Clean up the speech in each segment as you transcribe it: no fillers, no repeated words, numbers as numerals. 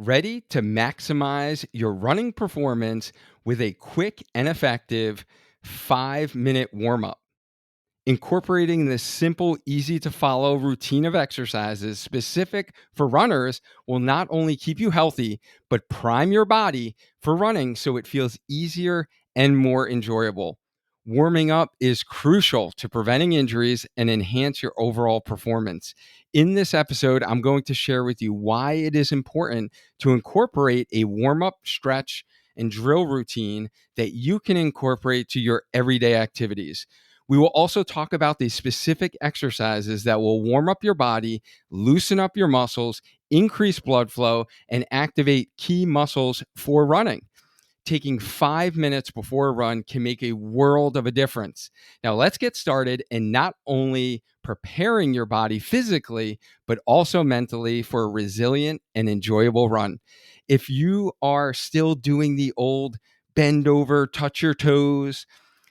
Ready to maximize your running performance with a quick and effective 5-minute warm up. Incorporating this simple, easy to follow routine of exercises specific for runners will not only keep you healthy, but prime your body for running so it feels easier and more enjoyable. Warming up is crucial to preventing injuries and enhance your overall performance. In this episode, I'm going to share with you why it is important to incorporate a warm up, stretch, and drill routine that you can incorporate to your everyday activities. We will also talk about the specific exercises that will warm up your body, loosen up your muscles, increase blood flow, and activate key muscles for running. Taking 5 minutes before a run can make a world of a difference. Now, let's get started and not only preparing your body physically, but also mentally for a resilient and enjoyable run. If you are still doing the old bend over, touch your toes,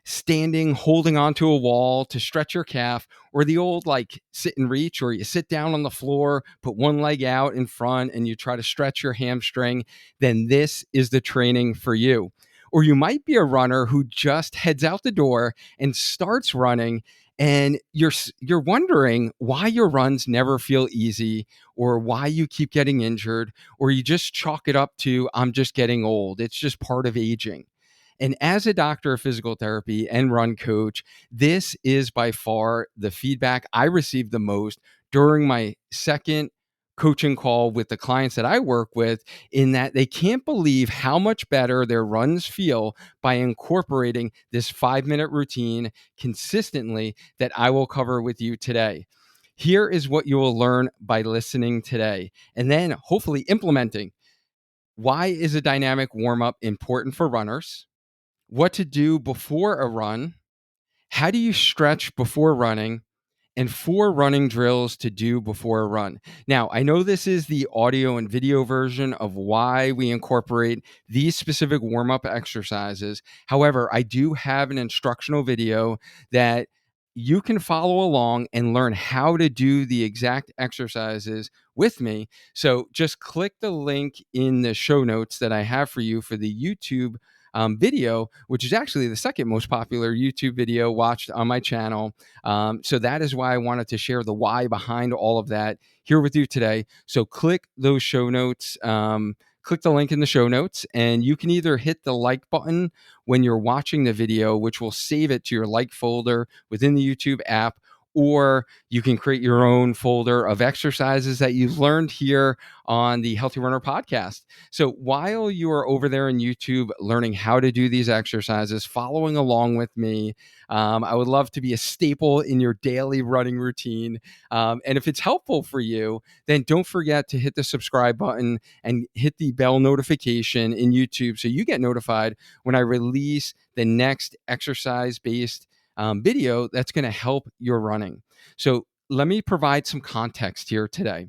standing, holding onto a wall to stretch your calf, or the old like sit and reach, or you sit down on the floor, put one leg out in front, and you try to stretch your hamstring, then this is the training for you. Or you might be a runner who just heads out the door and starts running, and you're wondering why your runs never feel easy, or why you keep getting injured, or you just chalk it up to I'm just getting old. It's just part of aging. And as a doctor of physical therapy and run coach, this is by far the feedback I received the most during my second coaching call with the clients that I work with, in that they can't believe how much better their runs feel by incorporating this 5-minute routine consistently that I will cover with you today. Here is what you will learn by listening today and then hopefully implementing. Why is a dynamic warm up important for runners? What to do before a run, how do you stretch before running, and 4 running drills to do before a run. Now, I know this is the audio and video version of why we incorporate these specific warm up exercises. However, I do have an instructional video that you can follow along and learn how to do the exact exercises with me. So just click the link in the show notes that I have for you for the YouTube video, which is actually the second most popular YouTube video watched on my channel. So that is why I wanted to share the why behind all of that here with you today. So click those show notes. Click the link in the show notes, and you can either hit the like button when you're watching the video, which will save it to your like folder within the YouTube app, or you can create your own folder of exercises that you've learned here on the Healthy Runner podcast. So while you are over there in YouTube learning how to do these exercises, following along with me, I would love to be a staple in your daily running routine. And if it's helpful for you, then don't forget to hit the subscribe button and hit the bell notification in YouTube so you get notified when I release the next exercise-based video that's going to help your running. So let me provide some context here today.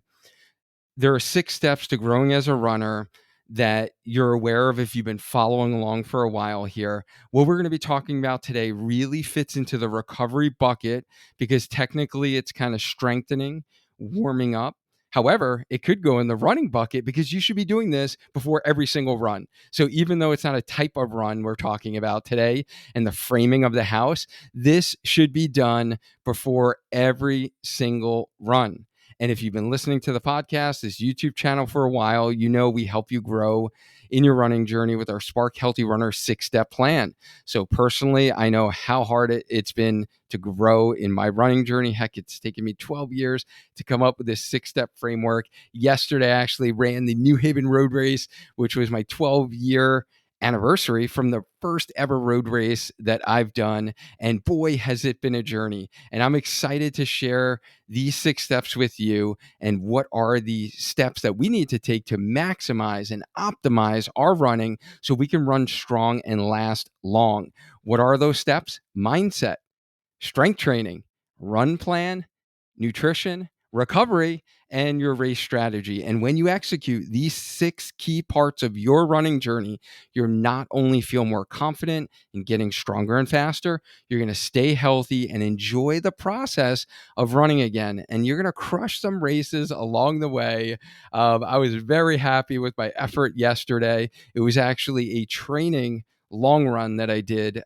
There are 6 steps to growing as a runner that you're aware of if you've been following along for a while here. What we're going to be talking about today really fits into the recovery bucket because technically it's kind of strengthening, warming up. However, it could go in the running bucket because you should be doing this before every single run. So even though it's not a type of run we're talking about today and the framing of the house, this should be done before every single run. And if you've been listening to the podcast, this YouTube channel for a while, you know we help you grow in your running journey with our Spark Healthy Runner 6-step plan. So personally, I know how hard it's been to grow in my running journey. Heck, it's taken me 12 years to come up with this 6-step framework. Yesterday, I actually ran the New Haven Road Race, which was my 12-year anniversary from the first ever road race that I've done. And boy, has it been a journey. And I'm excited to share these 6 steps with you and what are the steps that we need to take to maximize and optimize our running so we can run strong and last long. What are those steps? Mindset, strength training, run plan, nutrition, recovery, and your race strategy. And when you execute these 6 key parts of your running journey, you're not only feel more confident in getting stronger and faster, you're going to stay healthy and enjoy the process of running again. And you're going to crush some races along the way. I was very happy with my effort yesterday. It was actually a training long run that I did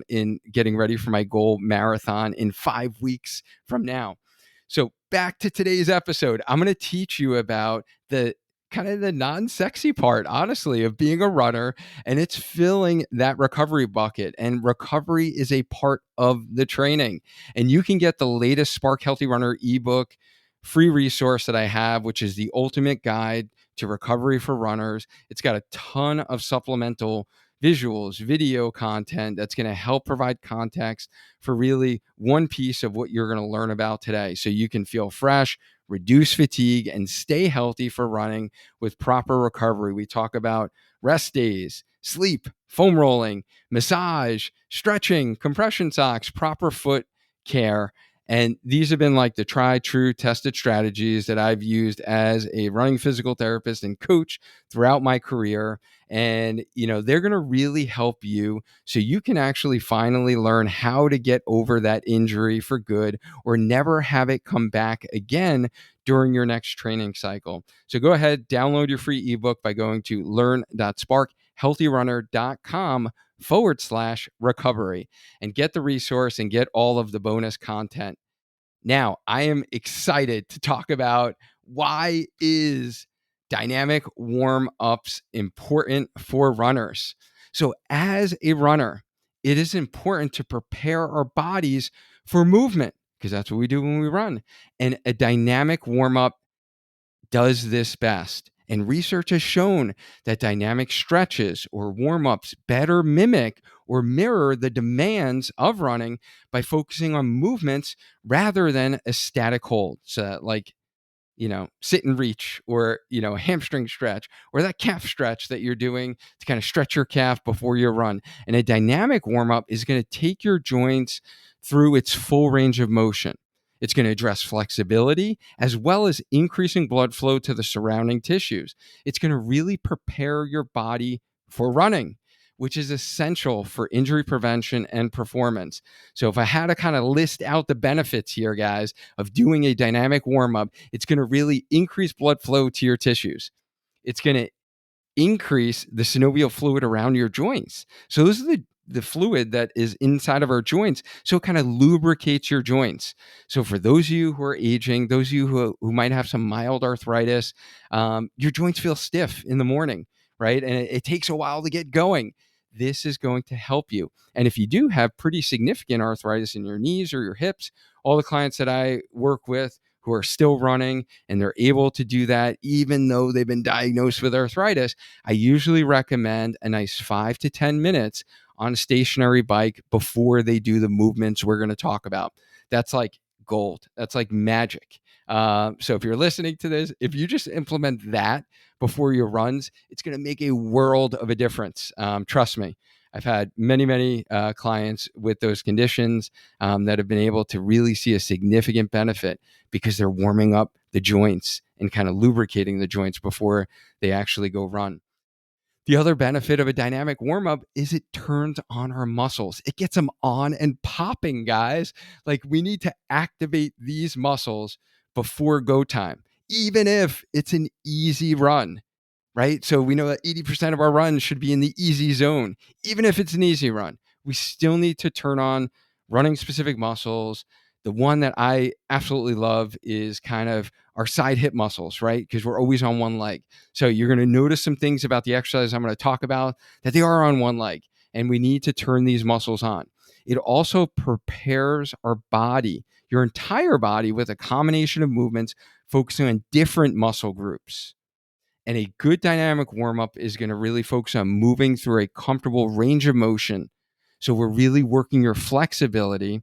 in getting ready for my goal marathon in 5 weeks from now. So back to today's episode, I'm going to teach you about the kind of the non-sexy part, honestly, of being a runner, and it's filling that recovery bucket. And recovery is a part of the training. And you can get the latest Spark Healthy Runner ebook free resource that I have, which is the ultimate guide to recovery for runners. It's got a ton of supplemental visuals, video content that's going to help provide context for really one piece of what you're going to learn about today. So you can feel fresh, reduce fatigue, and stay healthy for running with proper recovery. We talk about rest days, sleep, foam rolling, massage, stretching, compression socks, proper foot care. And these have been like the tried, true, tested strategies that I've used as a running physical therapist and coach throughout my career. And, they're going to really help you so you can actually finally learn how to get over that injury for good or never have it come back again during your next training cycle. So go ahead, download your free ebook by going to learn.sparkhealthyrunner.com/recovery and get the resource and get all of the bonus content. Now, I am excited to talk about why is dynamic warm-ups important for runners. So as a runner, it is important to prepare our bodies for movement because that's what we do when we run. And a dynamic warm-up does this best. And research has shown that dynamic stretches or warm ups better mimic or mirror the demands of running by focusing on movements rather than a static hold. So, like, sit and reach or, a hamstring stretch or that calf stretch that you're doing to kind of stretch your calf before you run. And a dynamic warm up is going to take your joints through its full range of motion. It's going to address flexibility as well as increasing blood flow to the surrounding tissues. It's going to really prepare your body for running, which is essential for injury prevention and performance. So if I had to kind of list out the benefits here, guys, of doing a dynamic warm up, it's going to really increase blood flow to your tissues. It's going to increase the synovial fluid around your joints. So this is the fluid that is inside of our joints. So it kind of lubricates your joints. So for those of you who are aging, those of you who might have some mild arthritis, your joints feel stiff in the morning, right? And it takes a while to get going. This is going to help you. And if you do have pretty significant arthritis in your knees or your hips, all the clients that I work with who are still running and they're able to do that even though they've been diagnosed with arthritis, I usually recommend a nice 5 to 10 minutes on a stationary bike before they do the movements we're going to talk about. That's like gold. That's like magic. So if you're listening to this, if you just implement that before your runs, it's going to make a world of a difference. Trust me. I've had many clients with those conditions that have been able to really see a significant benefit because they're warming up the joints and kind of lubricating the joints before they actually go run. The other benefit of a dynamic warm up is it turns on our muscles. It gets them on and popping, guys. Like we need to activate these muscles before go time, even if it's an easy run, right? So we know that 80% of our runs should be in the easy zone. Even if it's an easy run, we still need to turn on running specific muscles. The one that I absolutely love is kind of our side hip muscles, right? Because we're always on one leg. So you're going to notice some things about the exercise I'm going to talk about that they are on one leg, and we need to turn these muscles on. It also prepares our body, your entire body, with a combination of movements focusing on different muscle groups. And a good dynamic warm up is going to really focus on moving through a comfortable range of motion. So we're really working your flexibility.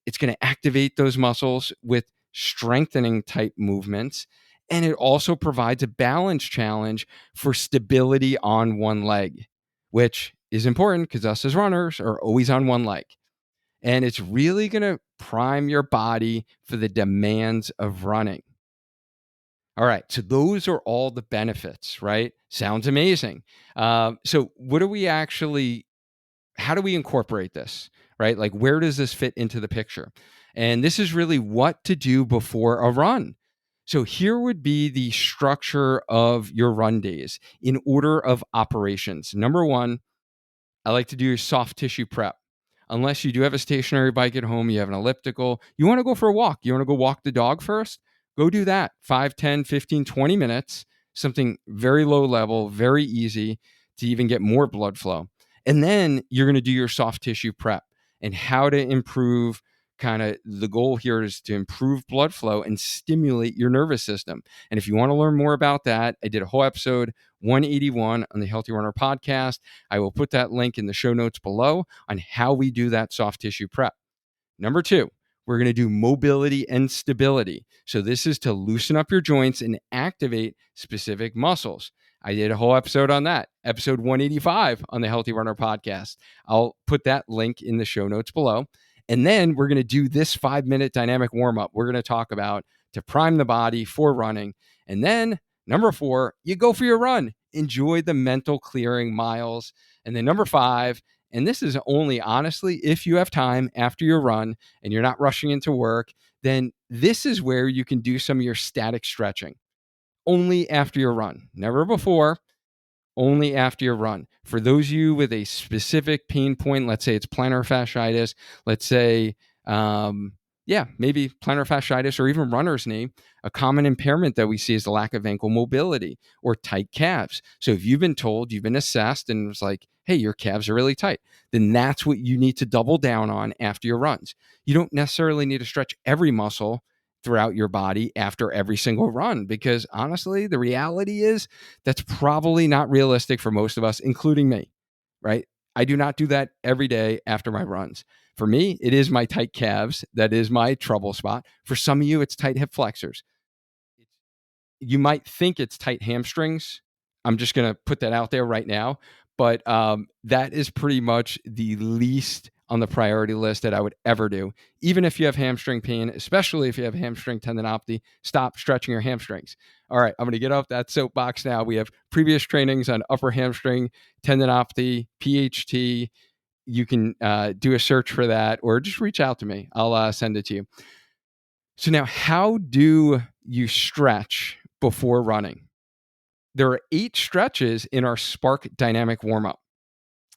It's going to activate those muscles with strengthening type movements. And it also provides a balance challenge for stability on one leg, which is important because us as runners are always on one leg. And it's really going to prime your body for the demands of running. All right. So those are all the benefits, right? Sounds amazing. So what do we actually, how do we incorporate this, right? Like, where does this fit into the picture? And this is really what to do before a run. So here would be the structure of your run days in order of operations. Number one, I like to do your soft tissue prep. Unless you do have a stationary bike at home, you have an elliptical, you want to go for a walk, you want to go walk the dog first, go do that 5, 10, 15, 20 minutes, something very low level, very easy to even get more blood flow. And then you're going to do your soft tissue prep and how to improve. Kind of the goal here is to improve blood flow and stimulate your nervous system. And if you want to learn more about that, I did a whole episode 181 on the Healthy Runner podcast. I will put that link in the show notes below on how we do that soft tissue prep. Number two, we're going to do mobility and stability. So this is to loosen up your joints and activate specific muscles. I did a whole episode on that, episode 185 on the Healthy Runner podcast. I'll put that link in the show notes below. And then we're going to do this 5-minute dynamic warm up. We're going to talk about to prime the body for running. And then number four, you go for your run. Enjoy the mental clearing miles. And then number five, and this is only honestly if you have time after your run and you're not rushing into work, then this is where you can do some of your static stretching. Only after your run, never before. Only after your run. For those of you with a specific pain point, let's say it's plantar fasciitis, let's say, maybe plantar fasciitis or even runner's knee, a common impairment that we see is the lack of ankle mobility or tight calves. So if you've been told, you've been assessed and it's like, hey, your calves are really tight, then that's what you need to double down on after your runs. You don't necessarily need to stretch every muscle throughout your body after every single run, because honestly, the reality is that's probably not realistic for most of us, including me, right? I do not do that every day after my runs. For me, it is my tight calves. That is my trouble spot. For some of you, it's tight hip flexors. You might think it's tight hamstrings. I'm just going to put that out there right now. But that is pretty much the least on the priority list that I would ever do. Even if you have hamstring pain, especially if you have hamstring tendinopathy, stop stretching your hamstrings. All right, I'm going to get off that soapbox now. We have previous trainings on upper hamstring tendinopathy, PHT. You can do a search for that or just reach out to me. I'll send it to you. So now, how do you stretch before running? There are 8 stretches in our Spark Dynamic Warm-Up.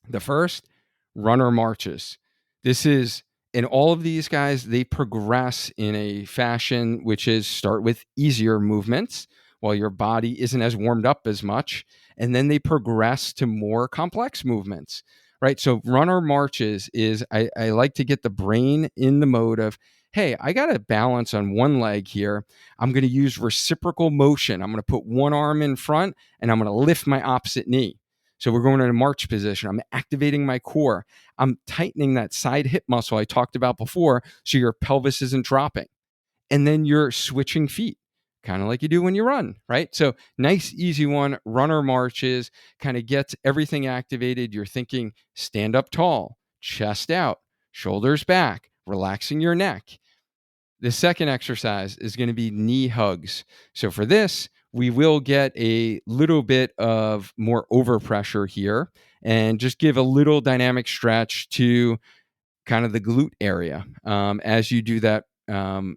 The first, runner marches. This is, and all of these guys, they progress in a fashion which is start with easier movements while your body isn't as warmed up as much, and then they progress to more complex movements, right? So runner marches is, I like to get the brain in the mode of, hey, I got to balance on one leg here. I'm going to use reciprocal motion. I'm going to put one arm in front and I'm going to lift my opposite knee. So we're going in a march position. I'm activating my core. I'm tightening that side hip muscle I talked about before so your pelvis isn't dropping. And then you're switching feet, kind of like you do when you run, right? So nice, easy one. Runner marches kind of gets everything activated. You're thinking stand up tall, chest out, shoulders back, relaxing your neck. The second exercise is going to be knee hugs. So for this, we will get a little bit of more overpressure here and just give a little dynamic stretch to kind of the glute area as you do that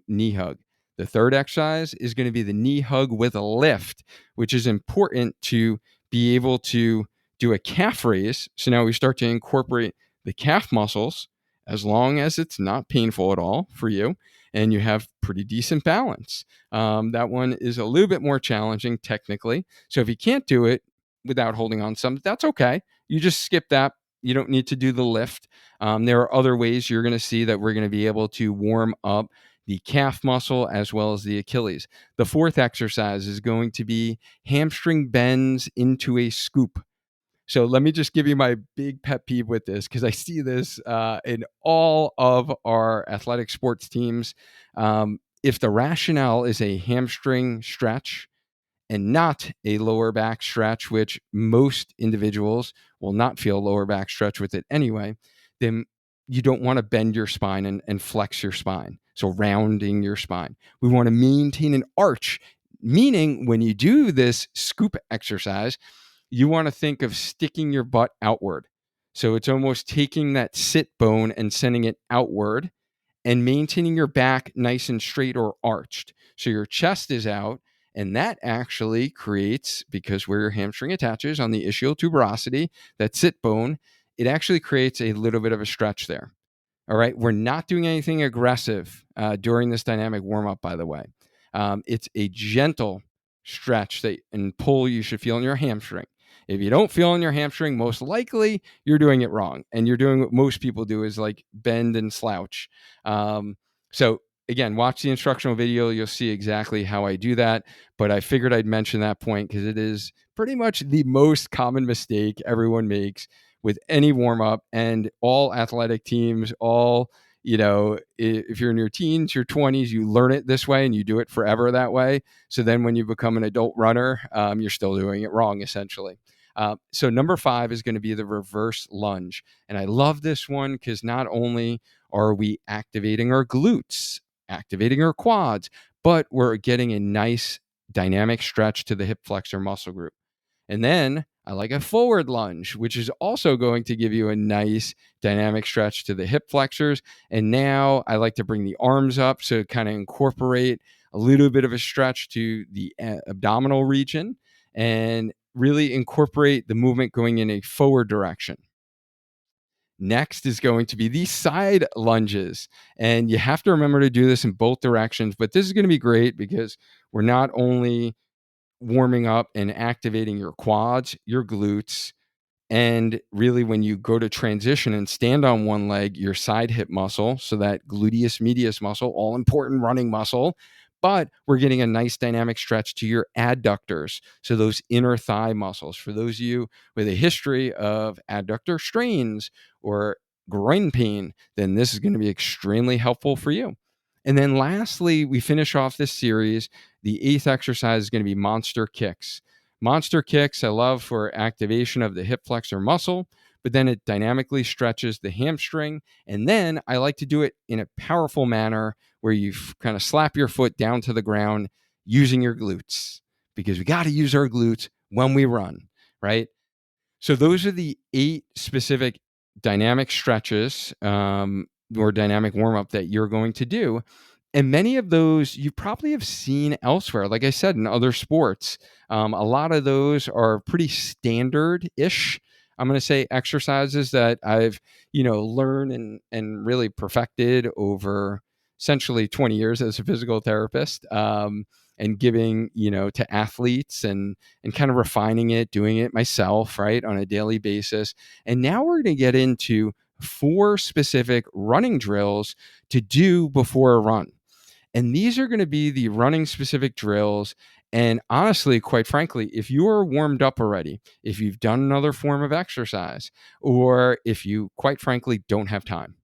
knee hug. The third exercise is going to be the knee hug with a lift, which is important to be able to do a calf raise. So now we start to incorporate the calf muscles as long as it's not painful at all for you and you have pretty decent balance. That one is a little bit more challenging technically. So if you can't do it without holding on something, that's okay. You just skip that. You don't need to do the lift. There are other ways you're going to see that we're going to be able to warm up the calf muscle as well as the Achilles. The fourth exercise is going to be hamstring bends into a scoop. So let me just give you my big pet peeve with this, because I see this in all of our athletic sports teams. If the rationale is a hamstring stretch and not a lower back stretch, which most individuals will not feel a lower back stretch with it anyway, then you don't want to bend your spine and flex your spine. So rounding your spine. We want to maintain an arch, Meaning, when you do this scoop exercise, you want to think of sticking your butt outward. So it's almost taking that sit bone and sending it outward and maintaining your back nice and straight or arched. So your chest is out. And that actually creates, because where your hamstring attaches on the ischial tuberosity, that sit bone, it actually creates a little bit of a stretch there. All right. We're not doing anything aggressive during this dynamic warm up, by the way. It's a gentle stretch that and pull you should feel in your hamstring. If you don't feel in your hamstring, most likely you're doing it wrong. And you're doing what most people do is like bend and slouch. So, again, watch the instructional video. You'll see exactly how I do that. But I figured I'd mention that point because it is pretty much the most common mistake everyone makes with any warm up, and all athletic teams, all, if you're in your teens, your 20s, you learn it this way and you do it forever that way. So then when you become an adult runner, you're still doing it wrong, essentially. So number 5 is going to be the reverse lunge. And I love this one because not only are we activating our glutes, activating our quads, but we're getting a nice dynamic stretch to the hip flexor muscle group. And then I like a forward lunge, which is also going to give you a nice dynamic stretch to the hip flexors. And now I like to bring the arms up so kind of incorporate a little bit of a stretch to the abdominal region and really incorporate the movement going in a forward direction. Next is going to be the side lunges. And you have to remember to do this in both directions, but this is going to be great because we're not only warming up and activating your quads, your glutes, and really when you go to transition and stand on one leg, your side hip muscle, so that gluteus medius muscle, all important running muscle, but we're getting a nice dynamic stretch to your adductors. So those inner thigh muscles, for those of you with a history of adductor strains or groin pain, then this is going to be extremely helpful for you. And then lastly, we finish off this series. The 8th exercise is going to be monster kicks. Monster kicks I love for activation of the hip flexor muscle, but then it dynamically stretches the hamstring. And then I like to do it in a powerful manner where you kind of slap your foot down to the ground using your glutes, because we got to use our glutes when we run, right? So those are the 8 specific dynamic stretches or dynamic warm up that you're going to do. And many of those you probably have seen elsewhere. Like I said, in other sports, a lot of those are pretty standard-ish. I'm going to say exercises that I've, learned and really perfected over essentially 20 years as a physical therapist, and giving, to athletes and kind of refining it, doing it myself, right, on a daily basis. And now we're going to get into 4 specific running drills to do before a run. And these are going to be the running specific drills. And honestly, quite frankly, if you are warmed up already, if you've done another form of exercise, or if you, quite frankly, don't have time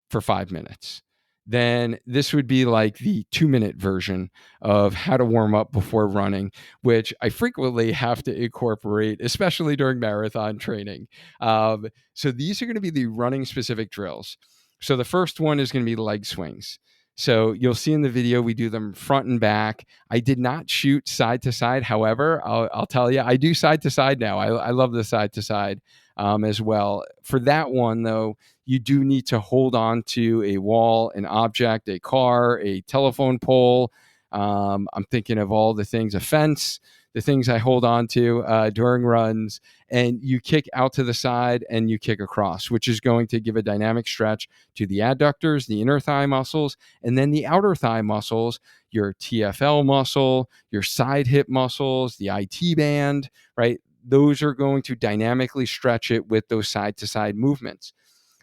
for 5 minutes, then this would be like the 2-minute version of how to warm up before running, which I frequently have to incorporate, especially during marathon training. So these are going to be the running specific drills. So the first one is going to be leg swings. So you'll see in the video, we do them front and back. I did not shoot side to side. However, I'll tell you, I do side to side now. I love the side to side as well. For that one, though, you do need to hold on to a wall, an object, a car, a telephone pole. I'm thinking of all the things, a fence, the things I hold on to during runs. And you kick out to the side and you kick across, which is going to give a dynamic stretch to the adductors, the inner thigh muscles, and then the outer thigh muscles, your TFL muscle, your side hip muscles, the IT band, right? Those are going to dynamically stretch it with those side to side movements.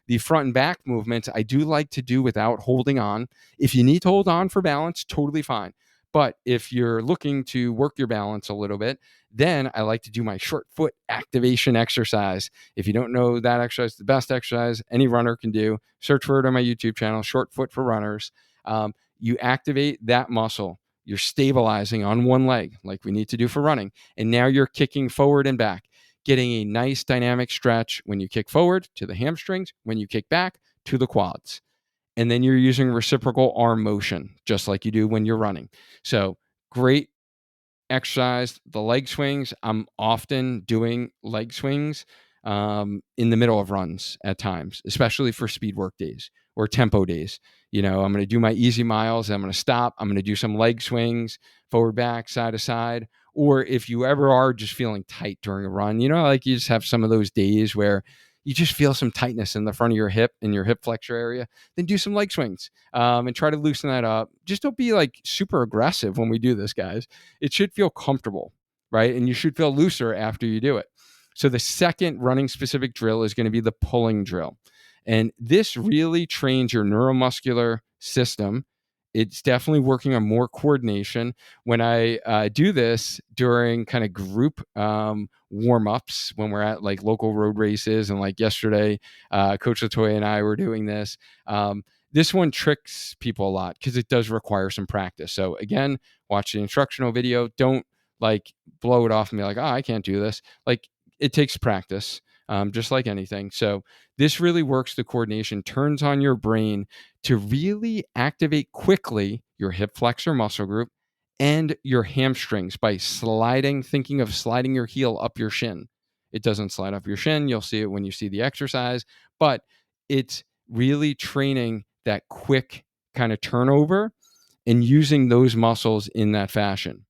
The front and back movements I do like to do without holding on. If you need to hold on for balance, totally fine. But if you're looking to work your balance a little bit, then I like to do my short foot activation exercise. If you don't know that exercise, the best exercise any runner can do, search for it on my YouTube channel, Short Foot for Runners. You activate that muscle. You're stabilizing on one leg like we need to do for running. And now you're kicking forward and back, getting a nice dynamic stretch when you kick forward to the hamstrings, when you kick back to the quads. And then you're using reciprocal arm motion, just like you do when you're running. So great exercise, the leg swings, I'm often doing leg swings in the middle of runs at times, especially for speed work days or tempo days. I'm going to do my easy miles. I'm going to stop. I'm going to do some leg swings, forward, back, side to side. Or if you ever are just feeling tight during a run, like you just have some of those days where you just feel some tightness in the front of your hip, in your hip flexor area, then do some leg swings and try to loosen that up. Just don't be like super aggressive when we do this, guys. It should feel comfortable, right? And you should feel looser after you do it. So the second running specific drill is going to be the pulling drill. And this really trains your neuromuscular system. It's definitely working on more coordination. When I do this during kind of group warm-ups, when we're at like local road races, and like yesterday, Coach Latoya and I were doing this. This one tricks people a lot because it does require some practice. So again, watch the instructional video. Don't like blow it off and be like, oh, I can't do this. Like, it takes practice, just like anything. So this really works the coordination, turns on your brain to really activate quickly your hip flexor muscle group and your hamstrings by thinking of sliding your heel up your shin. It doesn't slide up your shin. You'll see it when you see the exercise, but it's really training that quick kind of turnover and using those muscles in that fashion.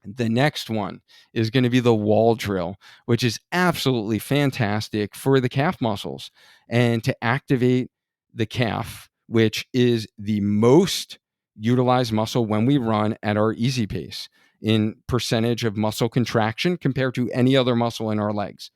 The next one is going to be the wall drill, which is absolutely fantastic for the calf muscles and to activate the calf, which is the most utilized muscle when we run at our easy pace in percentage of muscle contraction compared to any other muscle in our legs.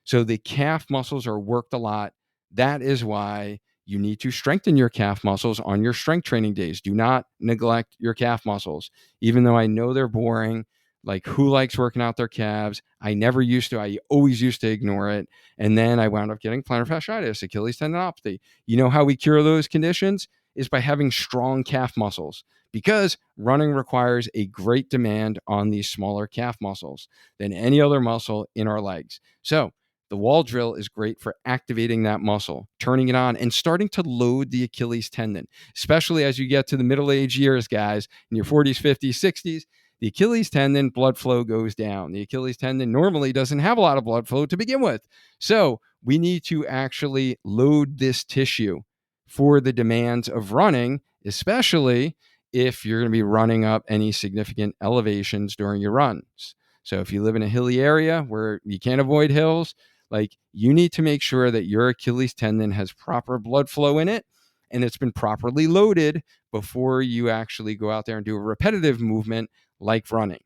So the calf muscles are worked a lot. That is why you need to strengthen your calf muscles on your strength training days. Do not neglect your calf muscles, even though I know they're boring. Like, who likes working out their calves? I never used to. I always used to ignore it. And then I wound up getting plantar fasciitis, Achilles tendinopathy. You know how we cure those conditions? Is by having strong calf muscles, because running requires a great demand on these smaller calf muscles than any other muscle in our legs. So the wall drill is great for activating that muscle, turning it on, and starting to load the Achilles tendon, especially as you get to the middle-aged years, guys, in your 40s, 50s, 60s. The Achilles tendon blood flow goes down. The Achilles tendon normally doesn't have a lot of blood flow to begin with. So we need to actually load this tissue for the demands of running, especially if you're going to be running up any significant elevations during your runs. So if you live in a hilly area where you can't avoid hills, like, you need to make sure that your Achilles tendon has proper blood flow in it and it's been properly loaded before you actually go out there and do a repetitive movement like running.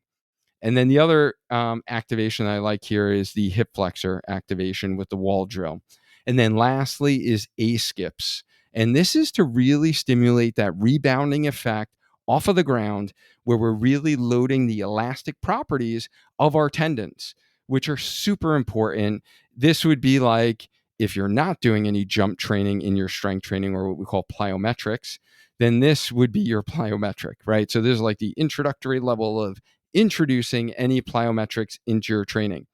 And then the other activation I like here is the hip flexor activation with the wall drill. And then lastly is A skips. And this is to really stimulate that rebounding effect off of the ground, where we're really loading the elastic properties of our tendons, which are super important. This would be like if you're not doing any jump training in your strength training, or what we call plyometrics, then this would be your plyometric, right? So this is like the introductory level of introducing any plyometrics into your training.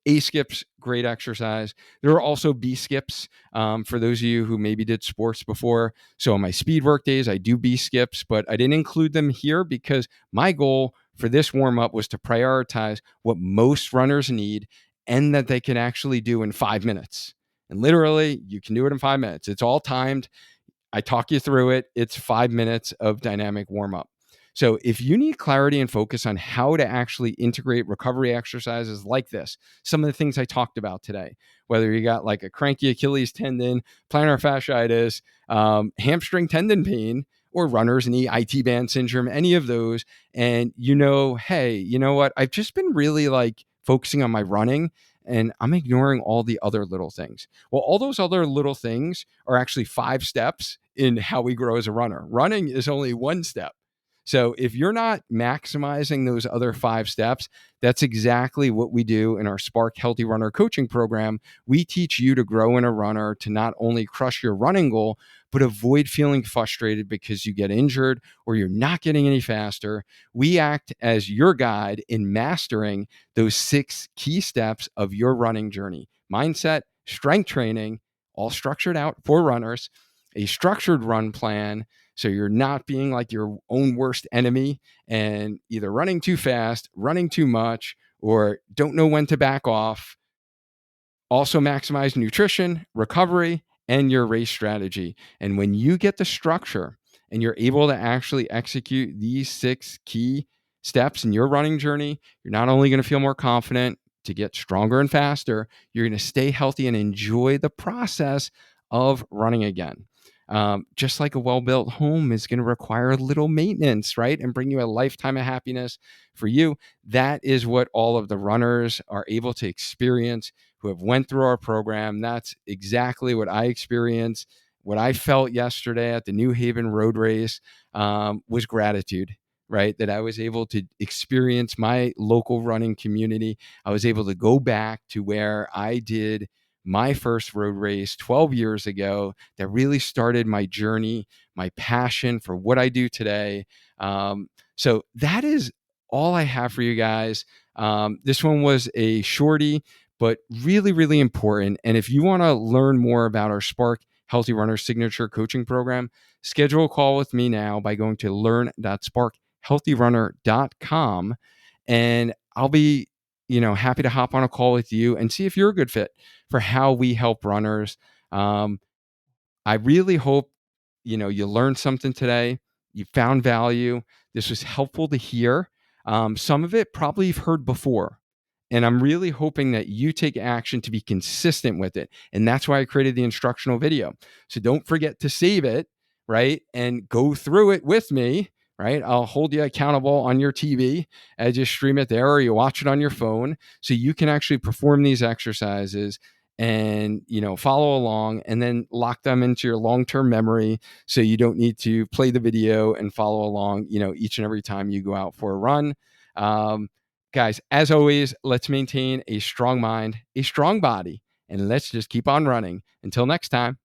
A skips, great exercise. There are also B skips for those of you who maybe did sports before. So on my speed work days, I do B skips, but I didn't include them here because my goal for this warm up was to prioritize what most runners need and that they can actually do in 5 minutes. And literally, you can do it in 5 minutes. It's all timed. I talk you through it. It's 5 minutes of dynamic warm up. So if you need clarity and focus on how to actually integrate recovery exercises like this, some of the things I talked about today, whether you got like a cranky Achilles tendon, plantar fasciitis, hamstring tendon pain, or runner's knee, IT band syndrome, any of those, and hey, you know what? I've just been really like focusing on my running and I'm ignoring all the other little things. Well, all those other little things are actually 5 steps in how we grow as a runner. Running is only 1 step. So if you're not maximizing those other 5 steps, that's exactly what we do in our Spark Healthy Runner coaching program. We teach you to grow in a runner, to not only crush your running goal, but avoid feeling frustrated because you get injured or you're not getting any faster. We act as your guide in mastering those 6 key steps of your running journey: mindset, strength training, all structured out for runners, a structured run plan, So you're not being like your own worst enemy and either running too fast, running too much, or don't know when to back off. Also maximize nutrition, recovery, and your race strategy. And when you get the structure and you're able to actually execute these 6 key steps in your running journey, you're not only going to feel more confident to get stronger and faster, you're going to stay healthy and enjoy the process of running again. Just like a well-built home is going to require a little maintenance, right? And bring you a lifetime of happiness for you. That is what all of the runners are able to experience who have went through our program. That's exactly what I experienced. What I felt yesterday at the New Haven Road Race was gratitude, right? That I was able to experience my local running community. I was able to go back to where I did my first road race 12 years ago that really started my journey, my passion for what I do today. So that is all I have for you guys. This one was a shorty, but really, really important. And if you want to learn more about our Spark Healthy Runner Signature Coaching Program, schedule a call with me now by going to learn.sparkhealthyrunner.com. And I'll be, happy to hop on a call with you and see if you're a good fit for how we help runners. I really hope, you learned something today. You found value. This was helpful to hear. Some of it probably you've heard before. And I'm really hoping that you take action to be consistent with it. And that's why I created the instructional video. So don't forget to save it, right? And go through it with me, right? I'll hold you accountable on your TV as you stream it there or you watch it on your phone so you can actually perform these exercises and follow along and then lock them into your long-term memory so you don't need to play the video and follow along each and every time you go out for a run. Guys, as always, let's maintain a strong mind, a strong body, and let's just keep on running. Until next time.